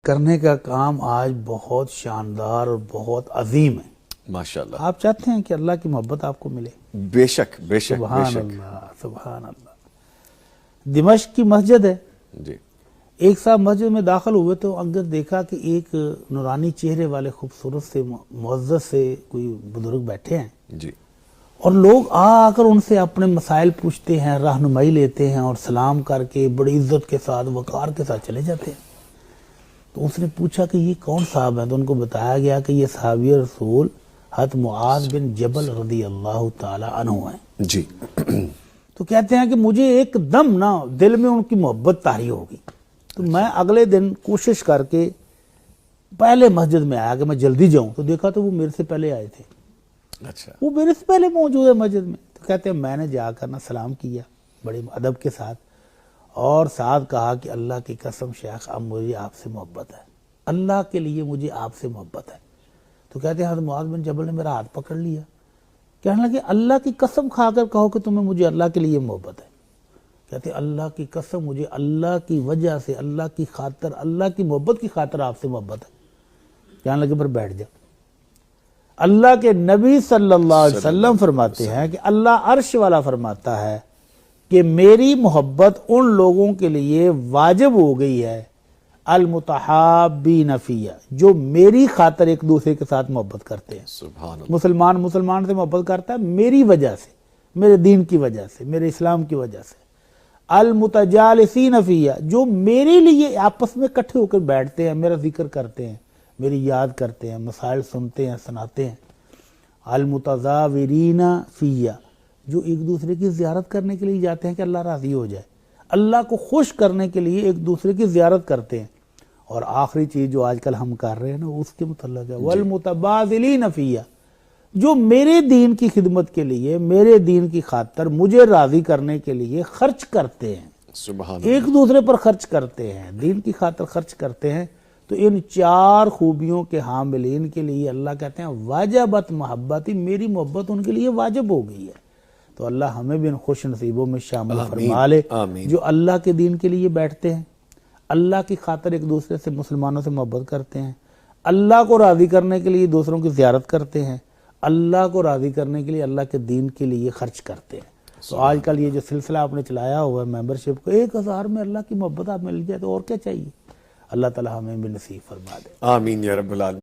کرنے کا کام آج بہت شاندار اور بہت عظیم ہے. ماشاءاللہ. آپ چاہتے ہیں کہ اللہ کی محبت آپ کو ملے؟ بے شک بے شک بے سبحان شک. اللہ سبحان اللہ. دمشق کی مسجد ہے. جی ایک صاحب مسجد میں داخل ہوئے تو اندر دیکھا کہ ایک نورانی چہرے والے خوبصورت سے معزز سے کوئی بزرگ بیٹھے ہیں جی. اور لوگ آ کر ان سے اپنے مسائل پوچھتے ہیں، رہنمائی لیتے ہیں اور سلام کر کے بڑی عزت کے ساتھ وقار کے ساتھ چلے جاتے ہیں. تو اس نے پوچھا کہ یہ کون صاحب ہیں؟ تو ان کو بتایا گیا کہ یہ صحابی رسول حضرت معاذ بن جبل رضی اللہ تعالی عنہ ہیں. جی. تو کہتے ہیں کہ مجھے ایک دم نا دل میں ان کی محبت طاری ہوگی. تو میں اگلے دن کوشش کر کے پہلے مسجد میں آیا کہ میں جلدی جاؤں، تو دیکھا تو وہ میرے سے پہلے آئے تھے. اچھا. وہ میرے سے پہلے موجود ہے مسجد میں. تو کہتے ہیں میں نے جا کر نا سلام کیا بڑے ادب کے ساتھ اور ساتھ کہا کہ اللہ کی قسم شیخ اب مجھے آپ سے محبت ہے، اللہ کے لیے مجھے آپ سے محبت ہے. تو کہتے ہیں حضرت معاذ بن جبل نے میرا ہاتھ پکڑ لیا، کہنے لگے اللہ کی قسم کھا کر کہو کہ تمہیں مجھے اللہ کے لیے محبت ہے. کہتے ہیں اللہ کی قسم مجھے اللہ کی وجہ سے، اللہ کی خاطر، اللہ کی محبت کی خاطر آپ سے محبت ہے. کہنے لگے پر بیٹھ جا. اللہ کے نبی صلی اللہ علیہ وسلم فرماتے ہیں کہ اللہ عرش والا فرماتا ہے کہ میری محبت ان لوگوں کے لیے واجب ہو گئی ہے المتحابین فیہ، جو میری خاطر ایک دوسرے کے ساتھ محبت کرتے ہیں. سبحان اللہ. مسلمان مسلمان سے محبت کرتا ہے میری وجہ سے، میرے دین کی وجہ سے، میرے اسلام کی وجہ سے. المتجالسین فیہ، جو میرے لیے آپس میں اکٹھے ہو کر بیٹھتے ہیں، میرا ذکر کرتے ہیں، میری یاد کرتے ہیں، مسائل سنتے ہیں، سناتے ہیں. المتزاورین فیہ، جو ایک دوسرے کی زیارت کرنے کے لیے جاتے ہیں کہ اللہ راضی ہو جائے، اللہ کو خوش کرنے کے لیے ایک دوسرے کی زیارت کرتے ہیں. اور آخری چیز جو آج کل ہم کر رہے ہیں نا اس کے متعلق ہے والمتبادلین فیہ، جو میرے دین کی خدمت کے لیے، میرے دین کی خاطر مجھے راضی کرنے کے لیے خرچ کرتے ہیں. سبحان اللہ. ایک دوسرے پر خرچ کرتے ہیں، دین کی خاطر خرچ کرتے ہیں. تو ان چار خوبیوں کے حاملین کے لیے اللہ کہتے ہیں واجبت محبتی، میری محبت ان کے لیے واجب ہو گئی ہے. تو اللہ ہمیں بھی ان خوش نصیبوں میں شامل فرما لے جو اللہ کے دین کے لیے بیٹھتے ہیں، اللہ کی خاطر ایک دوسرے سے مسلمانوں سے محبت کرتے ہیں، اللہ کو راضی کرنے کے لیے دوسروں کی زیارت کرتے ہیں، اللہ کو راضی کرنے کے لیے اللہ کے دین کے لیے خرچ کرتے ہیں. تو آج کل یہ جو سلسلہ آپ نے چلایا ہوا ہے ممبرشپ کو، 1000 میں اللہ کی محبت آپ مل جائے تو اور کیا چاہیے. اللہ تعالی ہمیں بھی نصیب فرما دے. آمین یا رب العالمین.